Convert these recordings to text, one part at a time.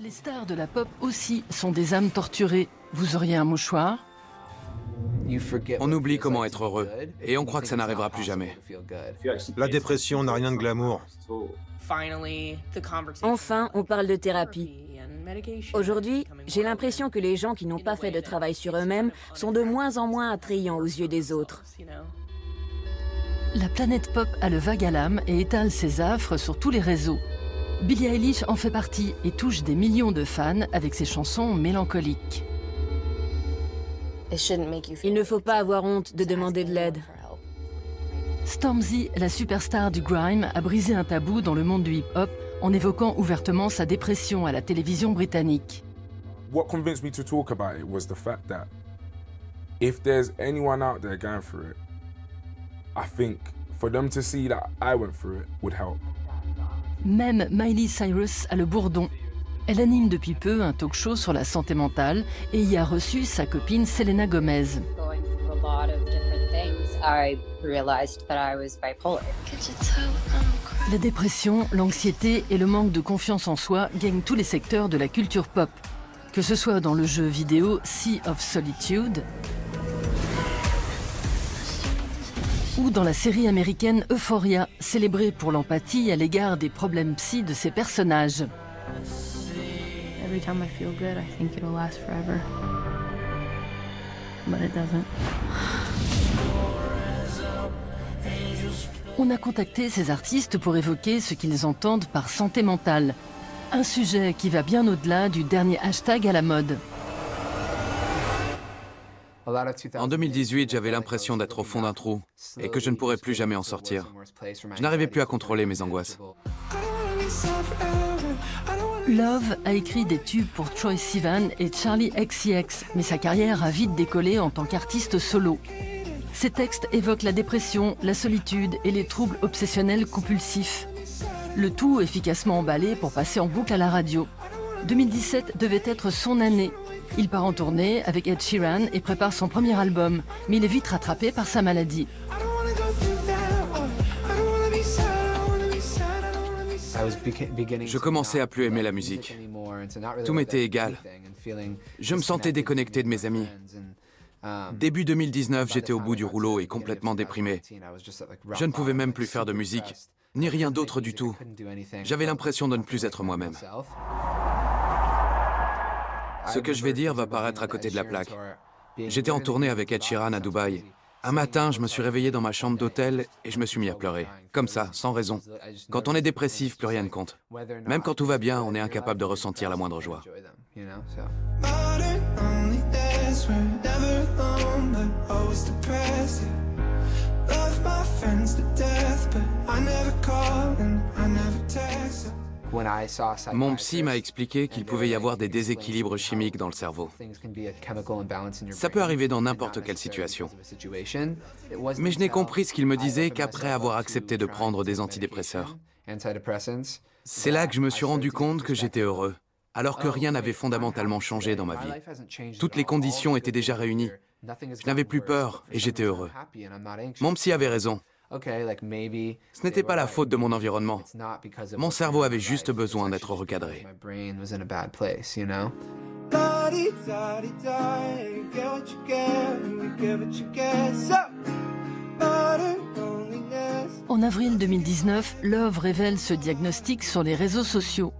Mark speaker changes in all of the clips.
Speaker 1: Les stars de la pop aussi sont des âmes torturées. Vous auriez un mouchoir?
Speaker 2: On oublie comment être heureux, et on croit que ça n'arrivera plus jamais.
Speaker 3: La dépression n'a rien de glamour.
Speaker 4: Enfin, on parle de thérapie. Aujourd'hui, j'ai l'impression que les gens qui n'ont pas fait de travail sur eux-mêmes sont de moins en moins attrayants aux yeux des autres.
Speaker 1: La planète pop a le vague à l'âme et étale ses affres sur tous les réseaux. Billie Eilish en fait partie et touche des millions de fans avec ses chansons mélancoliques.
Speaker 4: Il ne faut pas avoir honte de demander de l'aide.
Speaker 1: Stormzy, la superstar du grime, a brisé un tabou dans le monde du hip-hop en évoquant ouvertement sa dépression à la télévision britannique.
Speaker 5: What convinced me to talk about it was the fact that if there's anyone out there going through it, I think for them to see that I went through it would help.
Speaker 1: Même Miley Cyrus a le bourdon. Elle anime depuis peu un talk-show sur la santé mentale et y a reçu sa copine Selena Gomez. La dépression, l'anxiété et le manque de confiance en soi gagnent tous les secteurs de la culture pop. Que ce soit dans le jeu vidéo Sea of Solitude ou dans la série américaine Euphoria, célébrée pour l'empathie à l'égard des problèmes psy de ses personnages.
Speaker 6: Every time I feel good, I think it'll last forever. But it doesn't.
Speaker 1: On a contacté ces artistes pour évoquer ce qu'ils entendent par santé mentale. Un sujet qui va bien au-delà du dernier hashtag à la mode.
Speaker 2: En 2018, j'avais l'impression d'être au fond d'un trou et que je ne pourrais plus jamais en sortir. Je n'arrivais plus à contrôler mes angoisses.
Speaker 1: Love a écrit des tubes pour Troye Sivan et Charli XCX, mais sa carrière a vite décollé en tant qu'artiste solo. Ses textes évoquent la dépression, la solitude et les troubles obsessionnels compulsifs. Le tout efficacement emballé pour passer en boucle à la radio. 2017 devait être son année. Il part en tournée avec Ed Sheeran et prépare son premier album, mais il est vite rattrapé par sa maladie.
Speaker 2: Je commençais à plus aimer la musique. Tout m'était égal. Je me sentais déconnecté de mes amis. Début 2019, j'étais au bout du rouleau et complètement déprimé. Je ne pouvais même plus faire de musique, ni rien d'autre du tout. J'avais l'impression de ne plus être moi-même. Ce que je vais dire va paraître à côté de la plaque. J'étais en tournée avec Ed Sheeran à Dubaï. Un matin, je me suis réveillé dans ma chambre d'hôtel et je me suis mis à pleurer. Comme ça, sans raison. Quand on est dépressif, plus rien ne compte. Même quand tout va bien, on est incapable de ressentir la moindre joie. Mon psy m'a expliqué qu'il pouvait y avoir des déséquilibres chimiques dans le cerveau. Ça peut arriver dans n'importe quelle situation. Mais je n'ai compris ce qu'il me disait qu'après avoir accepté de prendre des antidépresseurs. C'est là que je me suis rendu compte que j'étais heureux, alors que rien n'avait fondamentalement changé dans ma vie. Toutes les conditions étaient déjà réunies. Je n'avais plus peur et j'étais heureux. Mon psy avait raison. Ce n'était pas la faute de mon environnement. Mon cerveau avait juste besoin d'être recadré.
Speaker 1: En avril 2019, Love révèle ce diagnostic sur les réseaux sociaux.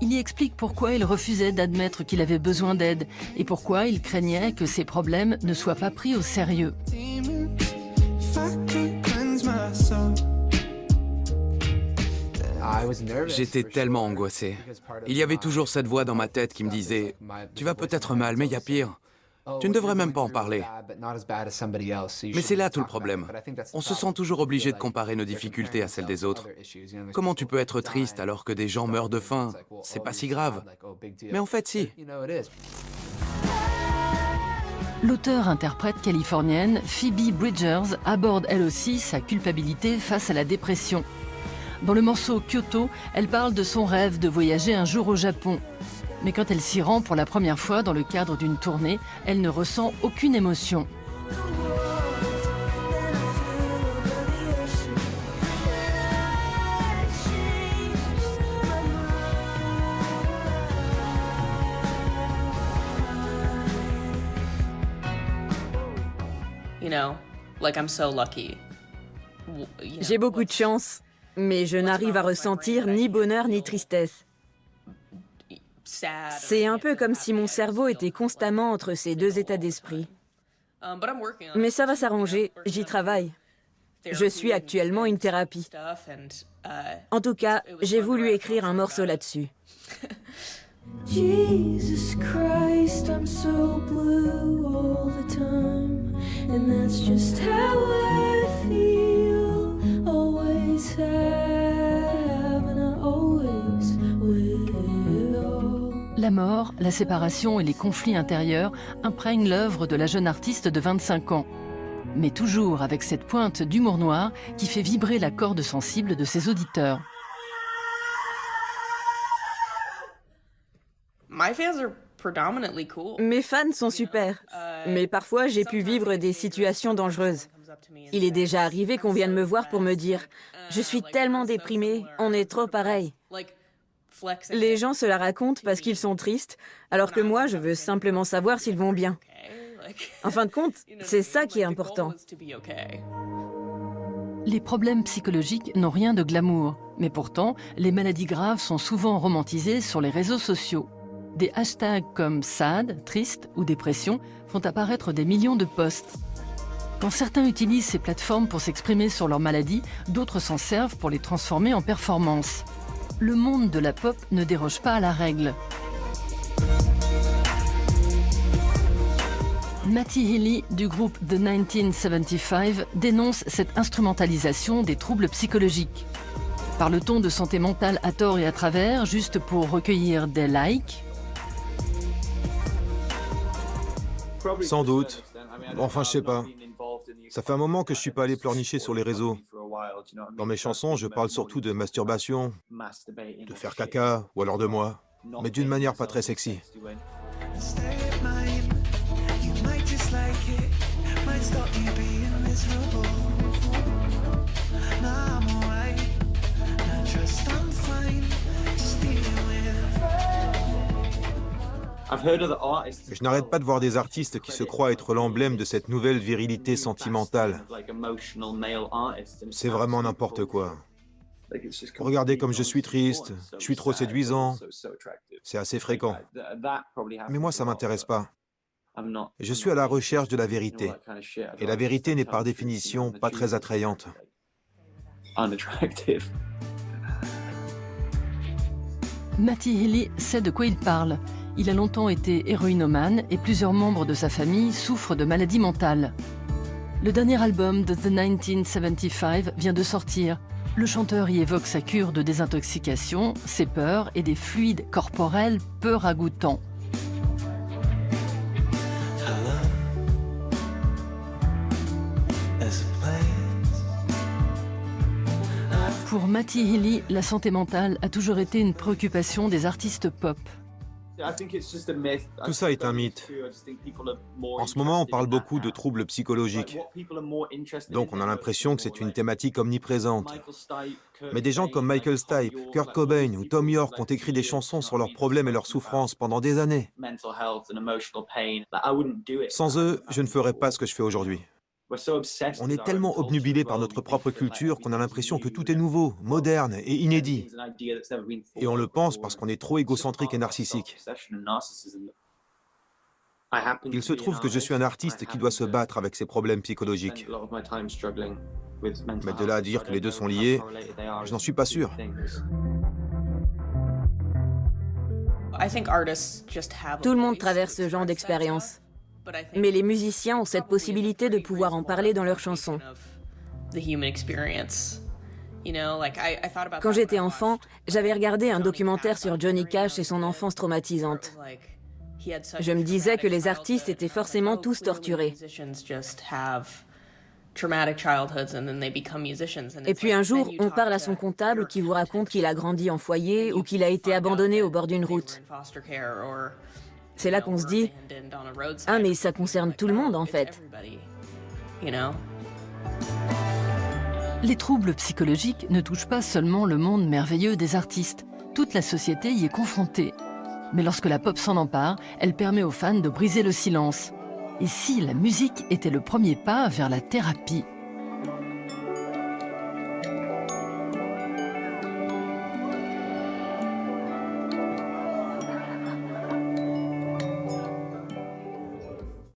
Speaker 1: Il y explique pourquoi il refusait d'admettre qu'il avait besoin d'aide et pourquoi il craignait que ses problèmes ne soient pas pris au sérieux.
Speaker 2: J'étais tellement angoissé. Il y avait toujours cette voix dans ma tête qui me disait « Tu vas peut-être mal, mais il y a pire. Tu ne devrais même pas en parler. » Mais c'est là tout le problème. On se sent toujours obligé de comparer nos difficultés à celles des autres. Comment tu peux être triste alors que des gens meurent de faim? C'est pas si grave. Mais en fait, si.
Speaker 1: L'auteure-interprète californienne Phoebe Bridgers aborde elle aussi sa culpabilité face à la dépression. Dans le morceau Kyoto, elle parle de son rêve de voyager un jour au Japon. Mais quand elle s'y rend pour la première fois dans le cadre d'une tournée, elle ne ressent aucune émotion.
Speaker 4: J'ai beaucoup de chance, mais je n'arrive à ressentir ni bonheur ni tristesse. C'est un peu comme si mon cerveau était constamment entre ces deux états d'esprit. Mais ça va s'arranger, j'y travaille. Je suis actuellement une thérapie. En tout cas, j'ai voulu écrire un morceau là-dessus. Jesus Christ, I'm so blue all the time, and that's just how I feel. Always have, and I always will.
Speaker 1: La mort, la séparation et les conflits intérieurs imprègnent l'œuvre de la jeune artiste de 25 ans. Mais toujours avec cette pointe d'humour noir qui fait vibrer la corde sensible de ses auditeurs.
Speaker 4: Mes fans sont super, mais parfois j'ai pu vivre des situations dangereuses. Il est déjà arrivé qu'on vienne me voir pour me dire « Je suis tellement déprimée, on est trop pareil ». Les gens se la racontent parce qu'ils sont tristes, alors que moi, je veux simplement savoir s'ils vont bien. En fin de compte, c'est ça qui est important.
Speaker 1: Les problèmes psychologiques n'ont rien de glamour, mais pourtant, les maladies graves sont souvent romantisées sur les réseaux sociaux. Des hashtags comme sad, triste ou dépression font apparaître des millions de posts. Quand certains utilisent ces plateformes pour s'exprimer sur leur maladie, d'autres s'en servent pour les transformer en performances. Le monde de la pop ne déroge pas à la règle. Matty Healy du groupe The 1975 dénonce cette instrumentalisation des troubles psychologiques. Parle-t-on de santé mentale à tort et à travers, juste pour recueillir des likes?
Speaker 3: Sans doute. Enfin, je sais pas. Ça fait un moment que je suis pas allé pleurnicher sur les réseaux. Dans mes chansons, je parle surtout de masturbation, de faire caca, ou alors de moi, mais d'une manière pas très sexy. Je n'arrête pas de voir des artistes qui se croient être l'emblème de cette nouvelle virilité sentimentale. C'est vraiment n'importe quoi. Regardez comme je suis triste, je suis trop séduisant. C'est assez fréquent. Mais moi, ça m'intéresse pas. Je suis à la recherche de la vérité. Et la vérité n'est par définition pas très attrayante.
Speaker 1: Matty Healy sait de quoi il parle. Il a longtemps été héroïnomane et plusieurs membres de sa famille souffrent de maladies mentales. Le dernier album de The 1975 vient de sortir. Le chanteur y évoque sa cure de désintoxication, ses peurs et des fluides corporels peu ragoûtants. Pour Matty Healy, la santé mentale a toujours été une préoccupation des artistes pop.
Speaker 3: Tout ça est un mythe. En ce moment, on parle beaucoup de troubles psychologiques. Donc on a l'impression que c'est une thématique omniprésente. Mais des gens comme Michael Stipe, Kurt Cobain ou Thom Yorke ont écrit des chansons sur leurs problèmes et leurs souffrances pendant des années. Sans eux, je ne ferais pas ce que je fais aujourd'hui. On est tellement obnubilé par notre propre culture qu'on a l'impression que tout est nouveau, moderne et inédit. Et on le pense parce qu'on est trop égocentrique et narcissique. Il se trouve que je suis un artiste qui doit se battre avec ses problèmes psychologiques. Mais de là à dire que les deux sont liés, je n'en suis pas sûr.
Speaker 4: Tout le monde traverse ce genre d'expérience. Mais les musiciens ont cette possibilité de pouvoir en parler dans leurs chansons. Quand j'étais enfant, j'avais regardé un documentaire sur Johnny Cash et son enfance traumatisante. Je me disais que les artistes étaient forcément tous torturés. Et puis un jour, on parle à son comptable qui vous raconte qu'il a grandi en foyer ou qu'il a été abandonné au bord d'une route. C'est là qu'on se dit « Ah, mais ça concerne tout le monde, en fait. »
Speaker 1: Les troubles psychologiques ne touchent pas seulement le monde merveilleux des artistes. Toute la société y est confrontée. Mais lorsque la pop s'en empare, elle permet aux fans de briser le silence. Et si la musique était le premier pas vers la thérapie?